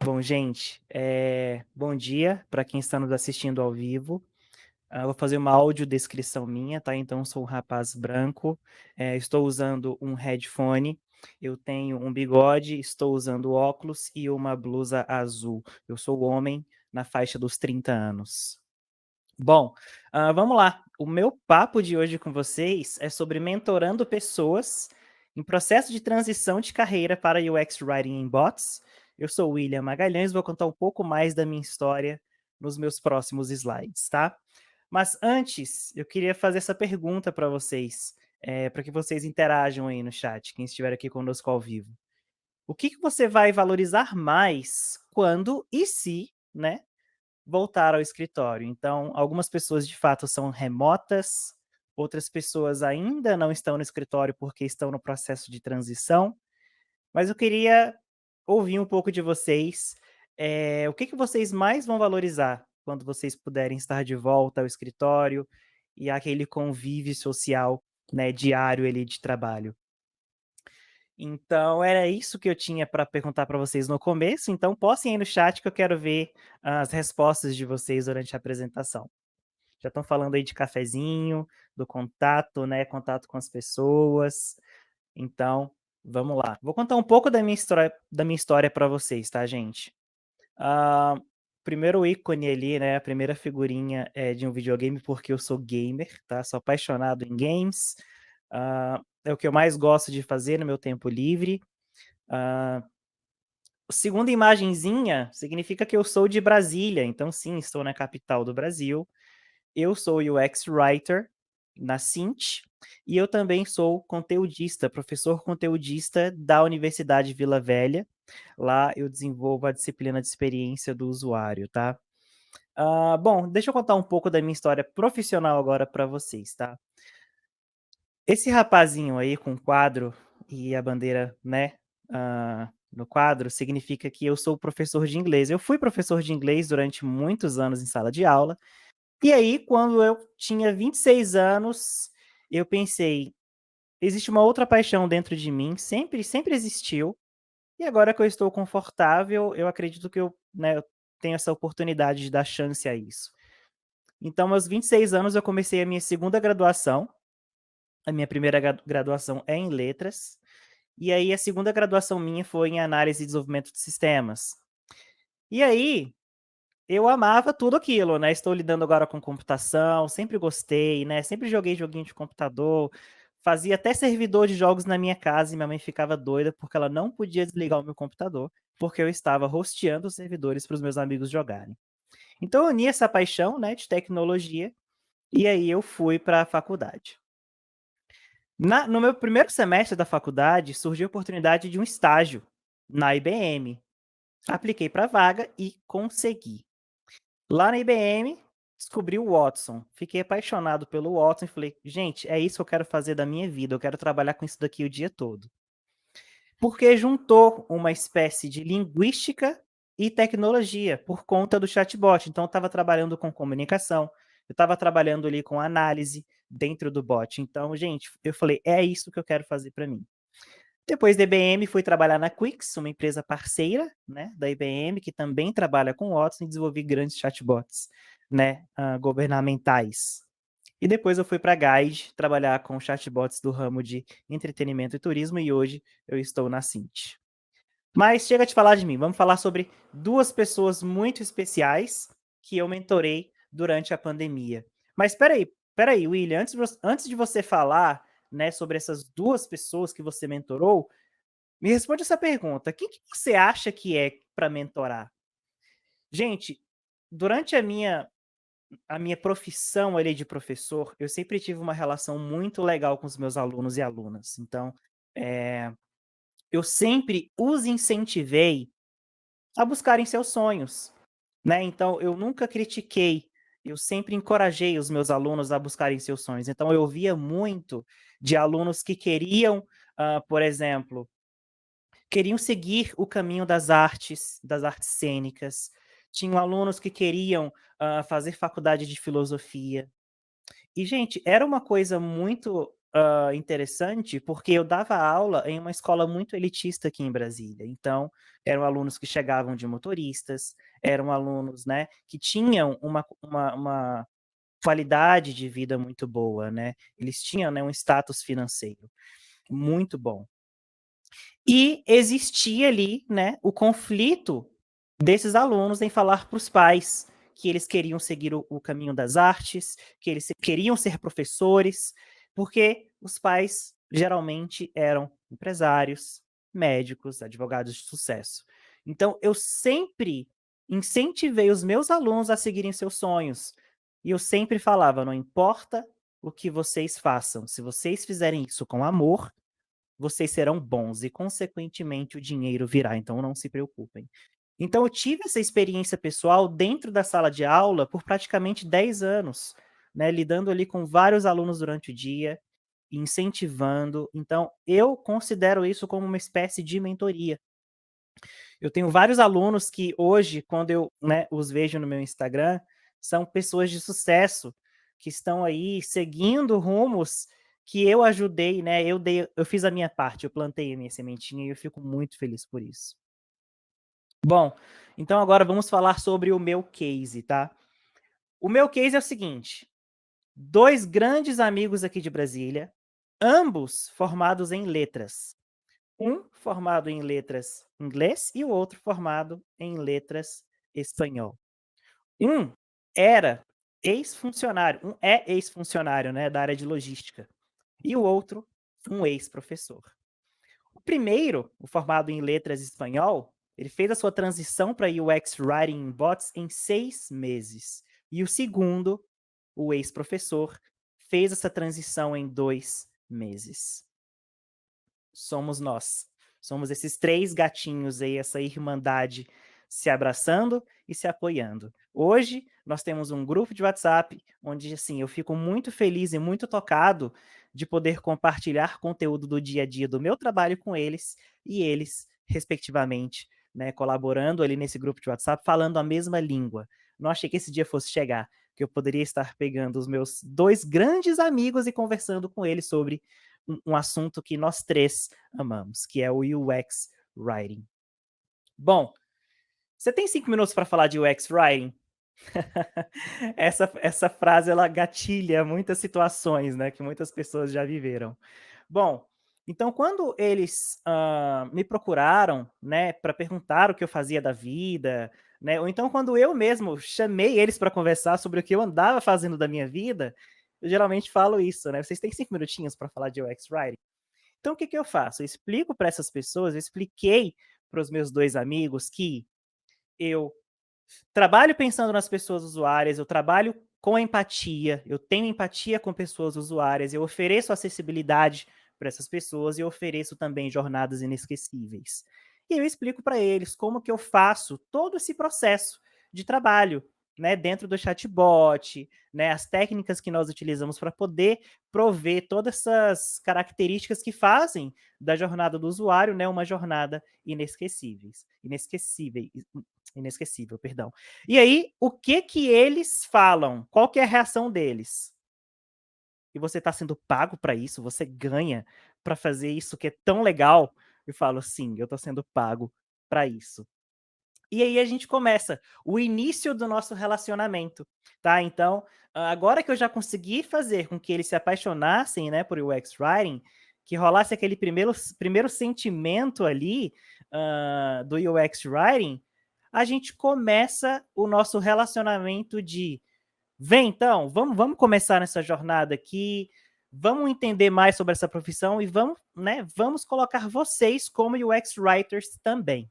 Bom, gente, bom dia para quem está nos assistindo ao vivo. Eu vou fazer uma audiodescrição minha, tá? Então, eu sou um rapaz branco, estou usando um headphone, eu tenho um bigode, estou usando óculos e uma blusa azul. Eu sou homem na faixa dos 30 anos. Bom, vamos lá. O meu papo de hoje com vocês é sobre mentorando pessoas em processo de transição de carreira para UX Writing em Bots. Eu sou o William Magalhães, vou contar um pouco mais da minha história nos meus próximos slides, tá? Mas antes, eu queria fazer essa pergunta para vocês, para que vocês interajam aí no chat, quem estiver aqui conosco ao vivo. O que que você vai valorizar mais quando e se, né, voltar ao escritório? Então, algumas pessoas de fato são remotas, outras pessoas ainda não estão no escritório porque estão no processo de transição, mas eu queria ouvir um pouco de vocês, o que que vocês mais vão valorizar quando vocês puderem estar de volta ao escritório e aquele convívio social, né, diário ali de trabalho. Então era isso que eu tinha para perguntar para vocês no começo, então postem aí no chat que eu quero ver as respostas de vocês durante a apresentação. Já estão falando aí de cafezinho, do contato, né, contato com as pessoas. Então, vamos lá. Vou contar um pouco da minha história para vocês, tá, gente? Ah, primeiro ícone ali, né, a primeira figurinha é de um videogame, porque eu sou gamer, tá? Sou apaixonado em games. É o que eu mais gosto de fazer no meu tempo livre. A segunda imagenzinha significa que eu sou de Brasília, então sim, estou na capital do Brasil. Eu sou UX Writer na Cint e eu também sou conteudista, professor conteudista da Universidade Vila Velha. Lá eu desenvolvo a disciplina de experiência do usuário, tá? Bom, deixa eu contar um pouco da minha história profissional agora para vocês, tá? Esse rapazinho aí com o quadro e a bandeira, né, no quadro, significa que eu sou professor de inglês. Eu fui professor de inglês durante muitos anos em sala de aula, e aí quando eu tinha 26 anos, eu pensei: "Existe uma outra paixão dentro de mim, sempre existiu, e agora que eu estou confortável, eu acredito que eu tenho essa oportunidade de dar chance a isso". Então, aos 26 anos eu comecei a minha segunda graduação, a minha primeira graduação é em letras, e aí a segunda graduação minha foi em análise e desenvolvimento de sistemas. E aí, eu amava tudo aquilo, né, estou lidando agora com computação, sempre gostei, né, sempre joguei joguinho de computador, fazia até servidor de jogos na minha casa e minha mãe ficava doida, porque ela não podia desligar o meu computador, porque eu estava hosteando os servidores para os meus amigos jogarem. Então eu uni essa paixão, né, de tecnologia, e aí eu fui para a faculdade. No meu primeiro semestre da faculdade, surgiu a oportunidade de um estágio na IBM. Apliquei para a vaga e consegui. Lá na IBM, descobri o Watson. Fiquei apaixonado pelo Watson e falei: "Gente, é isso que eu quero fazer da minha vida, eu quero trabalhar com isso daqui o dia todo". Porque juntou uma espécie de linguística e tecnologia por conta do chatbot. Então eu estava trabalhando com comunicação, eu estava trabalhando ali com análise dentro do bot. Então, gente, eu falei: "É isso que eu quero fazer para mim". Depois da IBM, fui trabalhar na Quix, uma empresa parceira, né, da IBM, que também trabalha com Watson, e desenvolvi grandes chatbots, né, governamentais. E depois eu fui para a Guide, trabalhar com chatbots do ramo de entretenimento e turismo, e hoje eu estou na Cint. Mas chega de falar de mim, vamos falar sobre 2 pessoas muito especiais que eu mentorei durante a pandemia. Mas espera aí, William, antes de você falar, né, sobre essas 2 pessoas que você mentorou, me responde essa pergunta: quem que você acha que é para mentorar? Gente, durante a minha profissão ali de professor, eu sempre tive uma relação muito legal com os meus alunos e alunas. Então, eh, eu sempre os incentivei a buscarem seus sonhos, né. Então eu nunca critiquei, eu sempre encorajei os meus alunos a buscarem seus sonhos. Então eu ouvia muito de alunos que queriam, por exemplo, queriam seguir o caminho das artes cênicas. Tinham alunos que queriam, fazer faculdade de filosofia. E, gente, era uma coisa muito, interessante, porque eu dava aula em uma escola muito elitista aqui em Brasília. Então, eram alunos que chegavam de motoristas, eram alunos, né, que tinham uma qualidade de vida muito boa, né. Eles tinham, né, um status financeiro muito bom. E existia ali, né, o conflito desses alunos em falar para os pais que eles queriam seguir o caminho das artes, que eles queriam ser professores, porque os pais geralmente eram empresários, médicos, advogados de sucesso. Então eu sempre incentivei os meus alunos a seguirem seus sonhos. E eu sempre falava: não importa o que vocês façam, se vocês fizerem isso com amor, vocês serão bons e, consequentemente, o dinheiro virá, então não se preocupem. Então eu tive essa experiência pessoal dentro da sala de aula por praticamente 10 anos, né, lidando ali com vários alunos durante o dia, incentivando. Então eu considero isso como uma espécie de mentoria. Eu tenho vários alunos que hoje, quando eu, né, os vejo no meu Instagram, são pessoas de sucesso, que estão aí seguindo rumos que eu ajudei, né, eu fiz a minha parte, eu plantei a minha sementinha e eu fico muito feliz por isso. Bom, então agora vamos falar sobre o meu case, tá? O meu case é o seguinte: 2 grandes amigos aqui de Brasília, ambos formados em letras. Um formado em letras inglês e o outro formado em letras espanhol. Um era ex-funcionário, um é ex-funcionário, né, da área de logística, e o outro, um ex-professor. O primeiro, o formado em letras espanhol, ele fez a sua transição para UX Writing em Bots em 6 meses. E o segundo, o ex-professor, fez essa transição em 2 meses. Somos nós. Somos esses 3 gatinhos aí, essa irmandade se abraçando e se apoiando. Hoje, nós temos um grupo de WhatsApp, onde, assim, eu fico muito feliz e muito tocado de poder compartilhar conteúdo do dia a dia do meu trabalho com eles e eles, respectivamente, né, colaborando ali nesse grupo de WhatsApp, falando a mesma língua. Não achei que esse dia fosse chegar, que eu poderia estar pegando os meus 2 grandes amigos e conversando com eles sobre um assunto que nós 3 amamos, que é o UX Writing. Bom, você tem 5 minutos para falar de UX Writing? Essa frase ela gatilha muitas situações, né, que muitas pessoas já viveram. Bom, então quando eles, me procuraram, né, para perguntar o que eu fazia da vida, né, ou então quando eu mesmo chamei eles para conversar sobre o que eu andava fazendo da minha vida, eu geralmente falo isso, né: "Vocês têm 5 minutinhos para falar de UX Writing?". Então o que que eu faço? Eu explico para essas pessoas, eu expliquei para os meus 2 amigos que eu trabalho pensando nas pessoas usuárias, eu trabalho com empatia, eu tenho empatia com pessoas usuárias, eu ofereço acessibilidade para essas pessoas e eu ofereço também jornadas inesquecíveis. E eu explico para eles como que eu faço todo esse processo de trabalho, né, dentro do chatbot, né, as técnicas que nós utilizamos para poder prover todas essas características que fazem da jornada do usuário, né, uma jornada inesquecível, perdão. E aí, o que que eles falam? Qual que é a reação deles? "E você está sendo pago para isso? Você ganha para fazer isso que é tão legal?" Eu falo: "Sim, eu estou sendo pago para isso". E aí a gente começa o início do nosso relacionamento, tá. Então, agora que eu já consegui fazer com que eles se apaixonassem, né, por UX Writing, que rolasse aquele primeiro sentimento ali, do UX Writing, a gente começa o nosso relacionamento de: "Vem então, vamos começar nessa jornada aqui, vamos entender mais sobre essa profissão e vamos, né, vamos colocar vocês como UX Writers também".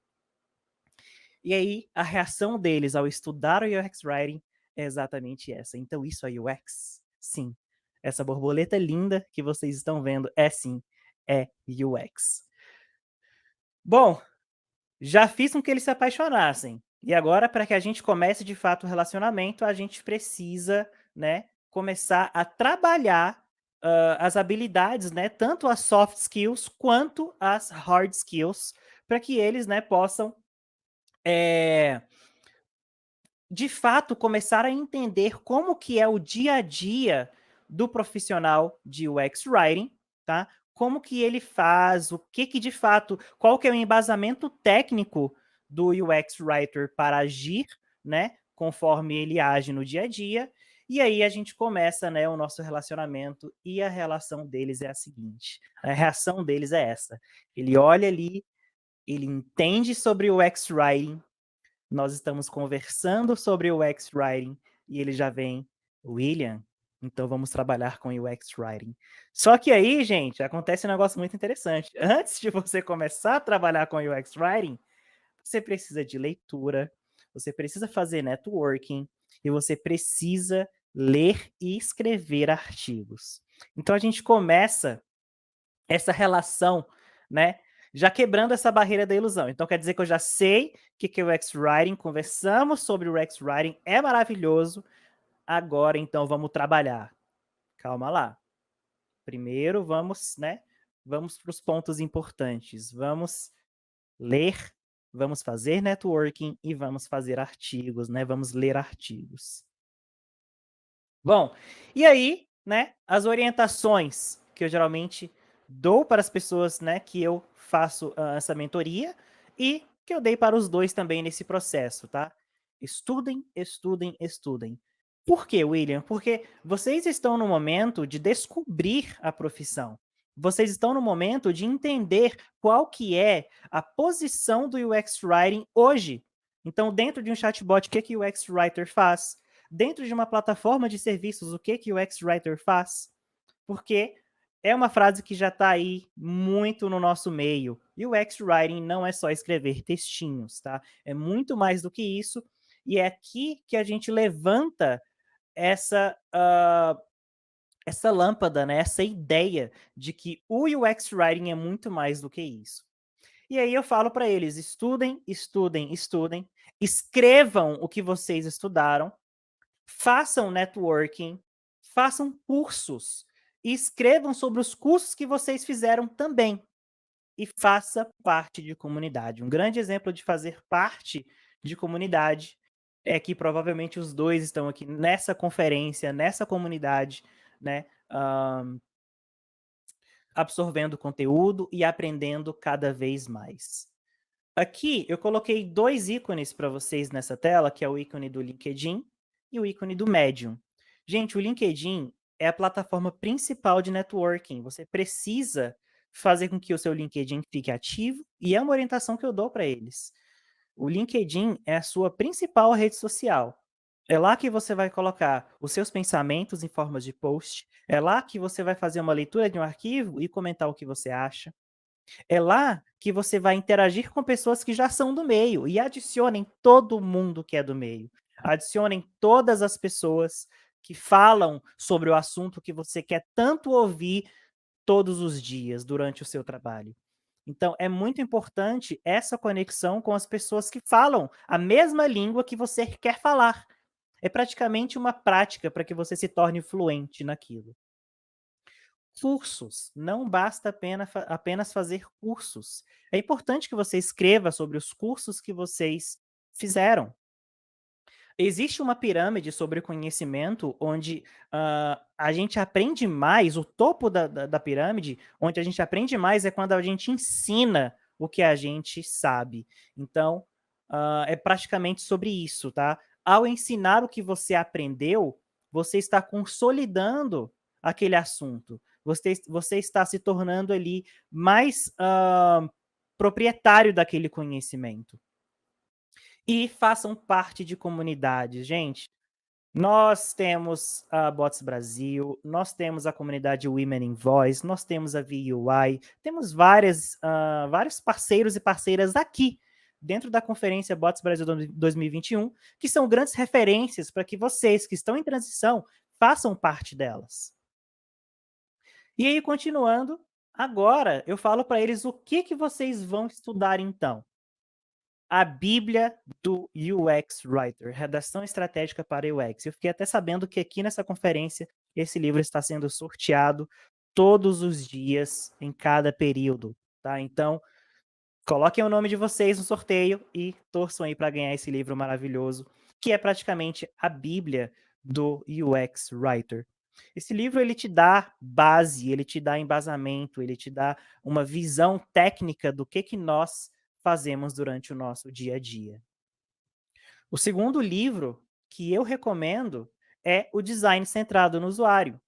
E aí, a reação deles ao estudar o UX Writing é exatamente essa. Então isso é UX? Sim. Essa borboleta linda que vocês estão vendo é sim, é UX. Bom, já fiz com que eles se apaixonassem. E agora, para que a gente comece de fato o relacionamento, a gente precisa, né, começar a trabalhar, as habilidades, né, tanto as soft skills quanto as hard skills, para que eles, né, possam, eh de fato, começar a entender como que é o dia a dia do profissional de UX Writing, tá? Como que ele faz, o que que de fato, qual que é o embasamento técnico do UX Writer para agir, né, conforme ele age no dia a dia. E aí a gente começa, né, o nosso relacionamento e a relação deles é a seguinte, a reação deles é essa, ele olha ali, ele entende sobre o UX Writing, nós estamos conversando sobre o UX Writing e ele já vem, William, então vamos trabalhar com UX Writing. Só que aí, gente, acontece um negócio muito interessante. Antes de você começar a trabalhar com UX Writing, você precisa de leitura, você precisa fazer networking e você precisa ler e escrever artigos. Então a gente começa essa relação, né, já quebrando essa barreira da ilusão. Então quer dizer que eu já sei que é o UX Writing, conversamos sobre o UX Writing, é maravilhoso, agora então vamos trabalhar. Calma lá. Primeiro vamos, né, vamos para os pontos importantes. Vamos ler, vamos fazer networking e vamos fazer artigos, né? Vamos ler artigos. Bom, e aí, né, as orientações que eu geralmente dou para as pessoas, né, que eu faço essa mentoria e que eu dei para os dois também nesse processo, tá? Estudem, estudem, estudem. Por quê, William? Porque vocês estão no momento de descobrir a profissão. Vocês estão no momento de entender qual que é a posição do UX Writing hoje. Então, dentro de um chatbot, o que o UX Writer faz? Dentro de uma plataforma de serviços, o que o UX Writer faz? Porque é uma frase que já está aí muito no nosso meio. E o UX Writing não é só escrever textinhos, tá? É muito mais do que isso. E é aqui que a gente levanta essa, essa lâmpada, né? Essa ideia de que o UX Writing é muito mais do que isso. E aí eu falo para eles: estudem, estudem, estudem, escrevam o que vocês estudaram, façam networking, façam cursos e escrevam sobre os cursos que vocês fizeram também. E faça parte de comunidade. Um grande exemplo de fazer parte de comunidade é que provavelmente os dois estão aqui nessa conferência, nessa comunidade, né? Absorvendo conteúdo e aprendendo cada vez mais. Aqui eu coloquei 2 ícones para vocês nessa tela, que é o ícone do LinkedIn e o ícone do Medium. Gente, o LinkedIn é a plataforma principal de networking. Você precisa fazer com que o seu LinkedIn fique ativo e é uma orientação que eu dou para eles. O LinkedIn é a sua principal rede social. É lá que você vai colocar os seus pensamentos em formas de post. É lá que você vai fazer uma leitura de um arquivo e comentar o que você acha. É lá que você vai interagir com pessoas que já são do meio e adicionem todo mundo que é do meio. Adicionem todas as pessoas que falam sobre o assunto que você quer tanto ouvir todos os dias durante o seu trabalho. Então, é muito importante essa conexão com as pessoas que falam a mesma língua que você quer falar. É praticamente uma prática para que você se torne fluente naquilo. Cursos, não basta apenas fazer cursos. É importante que você escreva sobre os cursos que vocês fizeram. Existe uma pirâmide sobre conhecimento onde a gente aprende mais, o topo da pirâmide, onde a gente aprende mais é quando a gente ensina o que a gente sabe. Então, é praticamente sobre isso, tá? Ao ensinar o que você aprendeu, você está consolidando aquele assunto. Você está se tornando ali mais proprietário daquele conhecimento. E façam parte de comunidades, gente. Nós temos a Bots Brasil, nós temos a comunidade Women in Voice, nós temos a VUI, temos vários parceiros e parceiras aqui, dentro da conferência Bots Brasil 2021, que são grandes referências para que vocês que estão em transição façam parte delas. E aí, continuando, agora eu falo para eles o que vocês vão estudar então. A Bíblia do UX Writer, Redação Estratégica para UX. Eu fiquei até sabendo que aqui nessa conferência esse livro está sendo sorteado todos os dias, em cada período, tá? Então, coloquem o nome de vocês no sorteio e torçam aí para ganhar esse livro maravilhoso, que é praticamente a Bíblia do UX Writer. Esse livro ele te dá base, ele te dá embasamento, ele te dá uma visão técnica do que nós fazemos durante o nosso dia a dia. O segundo livro que eu recomendo é O Design Centrado no Usuário,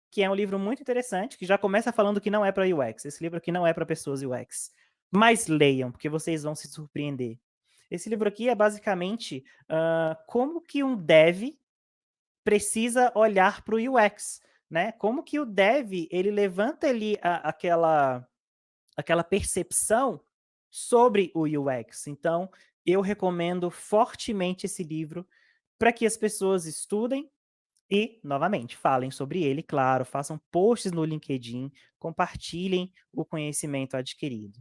que é um livro muito interessante, que já começa falando que não é para UX. Esse livro aqui não é para pessoas UX. Mas leiam, porque vocês vão se surpreender. Esse livro aqui é basicamente como que um dev precisa olhar para o UX, né? Como que o dev ele levanta ali aquela percepção sobre o UX. Então, eu recomendo fortemente esse livro para que as pessoas estudem e, novamente, falem sobre ele, claro, façam posts no LinkedIn, compartilhem o conhecimento adquirido.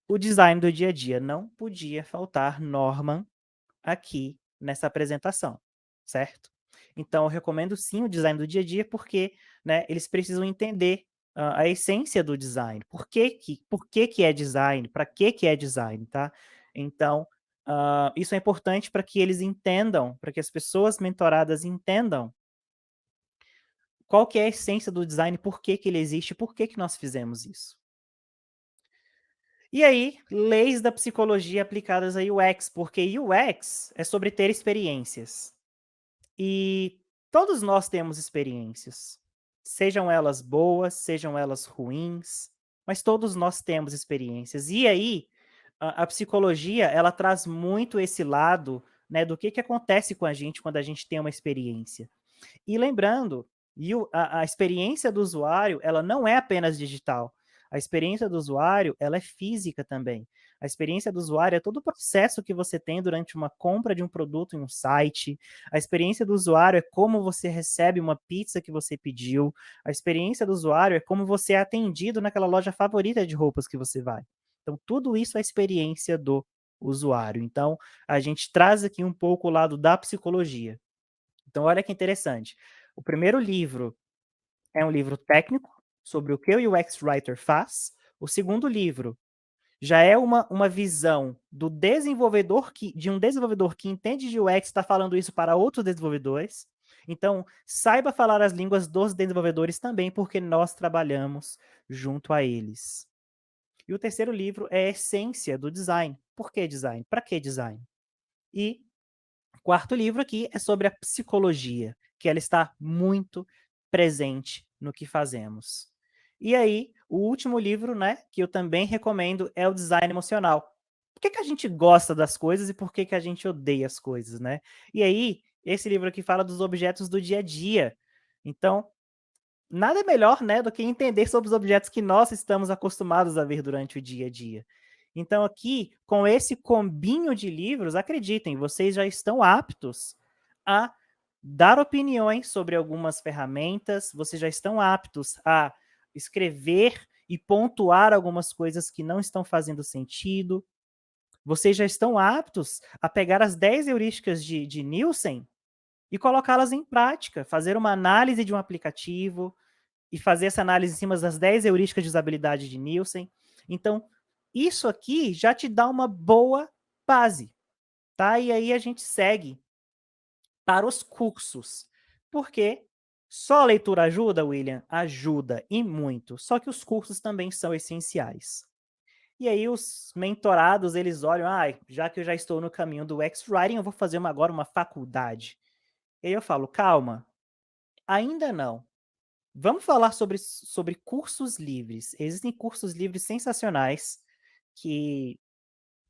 O design do dia a dia não podia faltar Norman aqui nessa apresentação, certo? Então, eu recomendo sim o design do dia a dia, porque né, eles precisam entender a essência do design. Por que é design? Para que é design, tá? Então, isso é importante para que eles entendam, para que as pessoas mentoradas entendam qual que é a essência do design, por que ele existe, por que nós fizemos isso. E aí, leis da psicologia aplicadas a UX, porque UX é sobre ter experiências. E todos nós temos experiências, sejam elas boas, sejam elas ruins, mas todos nós temos experiências. E aí, a psicologia, ela traz muito esse lado, né, do que acontece com a gente quando a gente tem uma experiência. E lembrando, a experiência do usuário, ela não é apenas digital. A experiência do usuário, ela é física também. A experiência do usuário é todo o processo que você tem durante uma compra de um produto em um site. A experiência do usuário é como você recebe uma pizza que você pediu. A experiência do usuário é como você é atendido naquela loja favorita de roupas que você vai. Então, tudo isso é a experiência do usuário. Então, a gente traz aqui um pouco o lado da psicologia. Então, olha que interessante. O primeiro livro é um livro técnico sobre o que o UX Writer faz. O segundo livro já é uma visão do desenvolvedor de um desenvolvedor que entende de UX, está falando isso para outros desenvolvedores. Então, saiba falar as línguas dos desenvolvedores também, porque nós trabalhamos junto a eles. E o terceiro livro é a essência do design. Por que design? Para que design? E quarto livro aqui é sobre a psicologia, que ela está muito presente no que fazemos. E aí, o último livro, né, que eu também recomendo é o Design Emocional. Por que a gente gosta das coisas e por que a gente odeia as coisas, né? E aí, esse livro aqui fala dos objetos do dia a dia. Então, nada melhor, né, do que entender sobre os objetos que nós estamos acostumados a ver durante o dia a dia. Então, aqui, com esse combinho de livros, acreditem, vocês já estão aptos a dar opiniões sobre algumas ferramentas, vocês já estão aptos a escrever e pontuar algumas coisas que não estão fazendo sentido. Vocês já estão aptos a pegar as 10 heurísticas de Nielsen e colocá-las em prática, fazer uma análise de um aplicativo, e fazer essa análise em cima das 10 heurísticas de usabilidade de Nielsen. Então, isso aqui já te dá uma boa base, tá? E aí a gente segue para os cursos. Porque só a leitura ajuda, William? Ajuda, e muito. Só que os cursos também são essenciais. E aí os mentorados, eles olham, já que eu já estou no caminho do X-Writing, eu vou fazer agora uma faculdade. E aí eu falo, calma, ainda não. Vamos falar sobre cursos livres. Existem cursos livres sensacionais que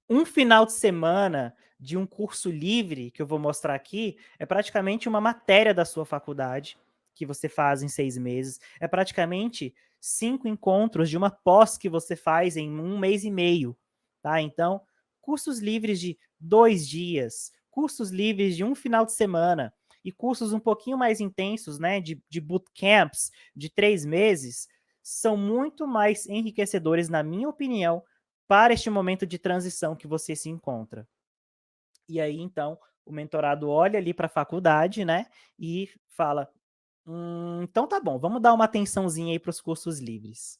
um final de semana de um curso livre, que eu vou mostrar aqui, é praticamente uma matéria da sua faculdade, que você faz em 6 meses. É praticamente 5 encontros de uma pós que você faz em 1 mês e meio. Tá? Então, cursos livres de 2 dias, cursos livres de um final de semana, e cursos um pouquinho mais intensos, né, de bootcamps de 3 meses, são muito mais enriquecedores, na minha opinião, para este momento de transição que você se encontra. E aí, então, o mentorado olha ali para a faculdade, né, e fala: então tá bom, vamos dar uma atençãozinha aí para os cursos livres".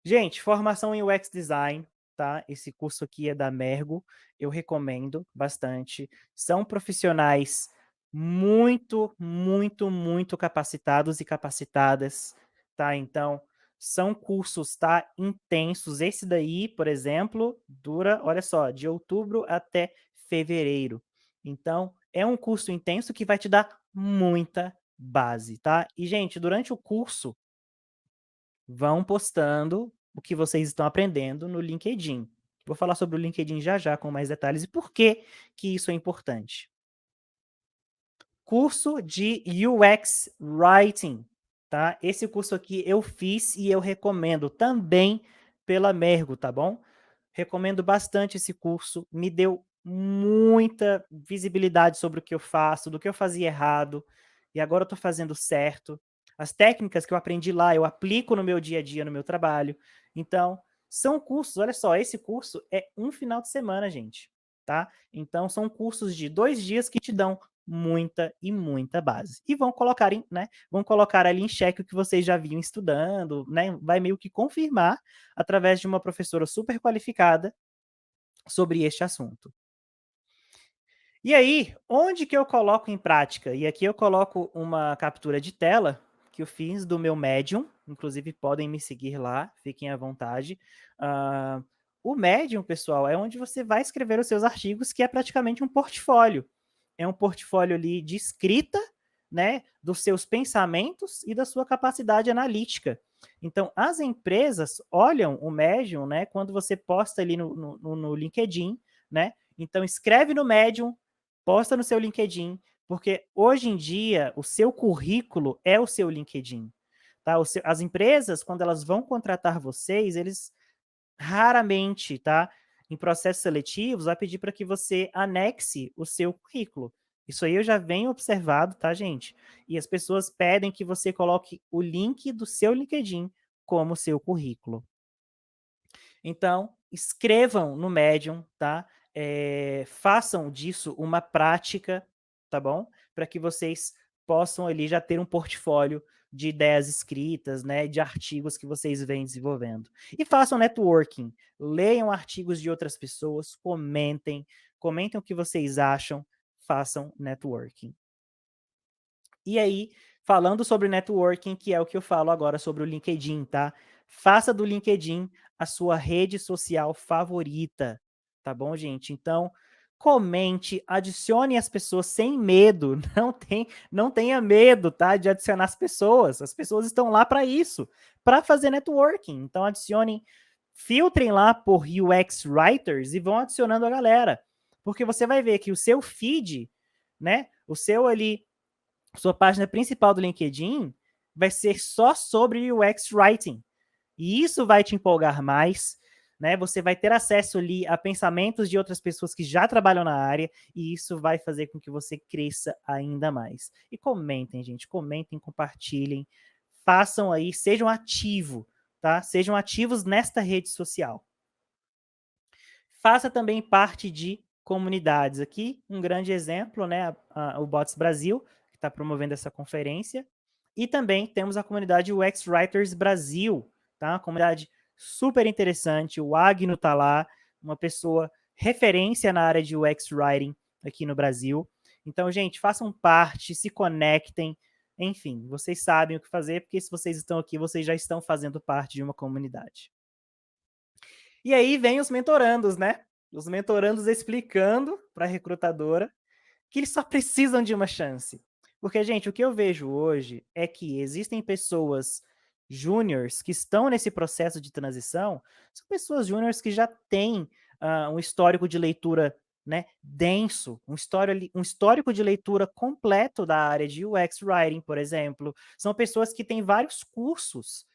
Gente, formação em UX Design, tá? Esse curso aqui é da Mergo, eu recomendo bastante. São profissionais muito, muito, muito capacitados e capacitadas, tá? Então, são cursos, tá, intensos. Esse daí, por exemplo, dura, olha só, de outubro até fevereiro. Então, é um curso intenso que vai te dar muita base, tá? E, gente, durante o curso, vão postando o que vocês estão aprendendo no LinkedIn. Vou falar sobre o LinkedIn já já com mais detalhes e por que que isso é importante. Curso de UX Writing, tá? Esse curso aqui eu fiz e eu recomendo também pela Mergo, tá bom? Recomendo bastante esse curso, me deu muita visibilidade sobre o que eu faço, do que eu fazia errado, e agora eu tô fazendo certo. As técnicas que eu aprendi lá, eu aplico no meu dia a dia, no meu trabalho. Então, são cursos, olha só, esse curso é um final de semana, gente, tá? Então, são cursos de 2 dias que te dão muita e muita base. E vão colocar né, vão colocar ali em xeque o que vocês já vinham estudando, né? Vai meio que confirmar através de uma professora super qualificada sobre este assunto. E aí, onde que eu coloco em prática? E aqui eu coloco uma captura de tela que eu fiz do meu Medium, inclusive podem me seguir lá, fiquem à vontade. Ah, o Medium, pessoal, é onde você vai escrever os seus artigos, que é praticamente um portfólio. É um portfólio ali de escrita, né, dos seus pensamentos e da sua capacidade analítica. Então, as empresas olham o Medium, né, quando você posta ali no LinkedIn, né? Então, escreve no Medium, posta no seu LinkedIn, porque hoje em dia o seu currículo é o seu LinkedIn, tá? As empresas, quando elas vão contratar vocês, eles raramente, tá? Em processos seletivos, vai pedir para que você anexe o seu currículo. Isso aí eu já venho observado, tá, gente? E as pessoas pedem que você coloque o link do seu LinkedIn como seu currículo. Então, escrevam no Medium, tá? Façam disso uma prática, tá bom? Para que vocês possam ali já ter um portfólio de ideias escritas, né, de artigos que vocês vêm desenvolvendo. E façam networking, leiam artigos de outras pessoas, comentem o que vocês acham, façam networking. E aí, falando sobre networking, que é o que eu falo agora sobre o LinkedIn, tá? Faça do LinkedIn a sua rede social favorita, tá bom, gente? Então, comente, adicione as pessoas sem medo, não tenha medo, tá, de adicionar as pessoas estão lá para isso, para fazer networking. Então, adicionem, filtrem lá por UX Writers e vão adicionando a galera, porque você vai ver que o seu feed, né, o seu ali sua página principal do LinkedIn vai ser só sobre UX Writing. E isso vai te empolgar mais, né? Você vai ter acesso ali a pensamentos de outras pessoas que já trabalham na área, e isso vai fazer com que você cresça ainda mais. E comentem, gente, comentem, compartilhem, façam aí, sejam ativos, tá? Sejam ativos nesta rede social. Faça também parte de comunidades. Aqui, um grande exemplo, né? O Bots Brasil, que está promovendo essa conferência. E também temos a comunidade UX Writers Brasil, tá? Uma comunidade super interessante. O Agno está lá, uma pessoa referência na área de UX Writing aqui no Brasil. Então, gente, façam parte, se conectem. Enfim, vocês sabem o que fazer, porque se vocês estão aqui, vocês já estão fazendo parte de uma comunidade. E aí vem os mentorandos, né? Os mentorandos explicando para a recrutadora que eles só precisam de uma chance. Porque, gente, o que eu vejo hoje é que existem pessoas júniores que estão nesse processo de transição, são pessoas júniores que já têm um histórico de leitura, né, denso, um histórico de leitura completo da área de UX Writing, por exemplo. São pessoas que têm vários cursos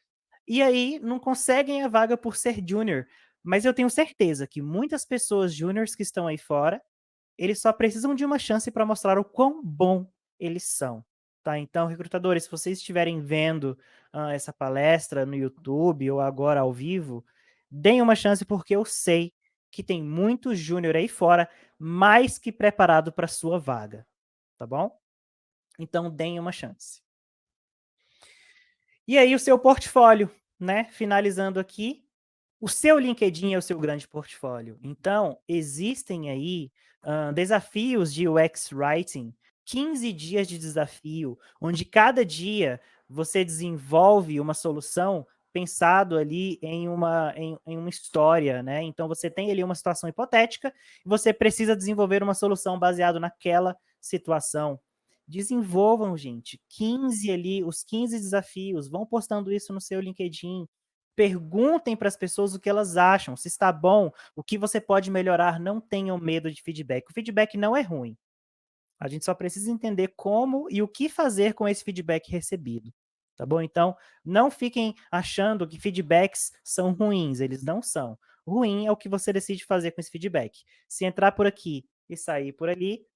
e aí não conseguem a vaga por ser júnior. Mas eu tenho certeza que muitas pessoas júniores que estão aí fora, eles só precisam de uma chance para mostrar o quão bom eles são, tá? Então, recrutadores, se vocês estiverem vendo essa palestra no YouTube ou agora ao vivo, deem uma chance porque eu sei que tem muito júnior aí fora mais que preparado para sua vaga, tá bom? Então, deem uma chance. E aí o seu portfólio, né? Finalizando aqui, o seu LinkedIn é o seu grande portfólio. Então, existem aí desafios de UX Writing 15 dias de desafio, onde cada dia você desenvolve uma solução pensado ali em uma história, né. Então você tem ali uma situação hipotética e você precisa desenvolver uma solução baseado naquela situação. Desenvolvam, gente, 15 ali, os 15 desafios, vão postando isso no seu LinkedIn. Perguntem para as pessoas o que elas acham, se está bom, o que você pode melhorar, não tenham medo de feedback. O feedback não é ruim. A gente só precisa entender como e o que fazer com esse feedback recebido, tá bom? Então, não fiquem achando que feedbacks são ruins, eles não são. Ruim é o que você decide fazer com esse feedback. Se entrar por aqui e sair por ali,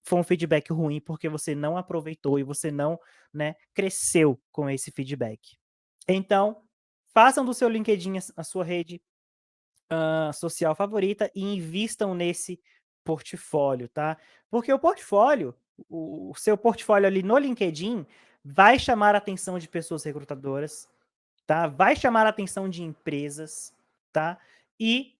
foi um feedback ruim porque você não aproveitou e você não, né, cresceu com esse feedback. Então, façam do seu LinkedIn a sua rede social favorita e invistam nesse portfólio, tá? Porque o portfólio, o seu portfólio ali no LinkedIn vai chamar a atenção de pessoas recrutadoras, tá? Vai chamar a atenção de empresas, tá? E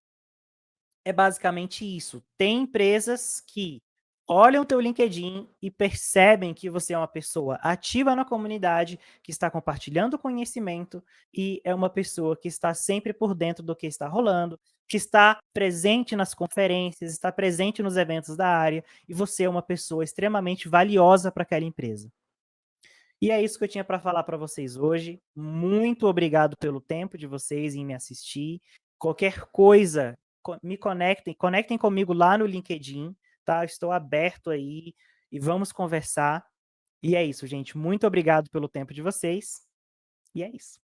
é basicamente isso. Tem empresas que olham o teu LinkedIn e percebem que você é uma pessoa ativa na comunidade, que está compartilhando conhecimento e é uma pessoa que está sempre por dentro do que está rolando, que está presente nas conferências, está presente nos eventos da área e você é uma pessoa extremamente valiosa para aquela empresa. E é isso que eu tinha para falar para vocês hoje. Muito obrigado pelo tempo de vocês em me assistir. Qualquer coisa, me conectem comigo lá no LinkedIn, tá? Estou aberto aí e vamos conversar. E é isso, gente. Muito obrigado pelo tempo de vocês. E é isso.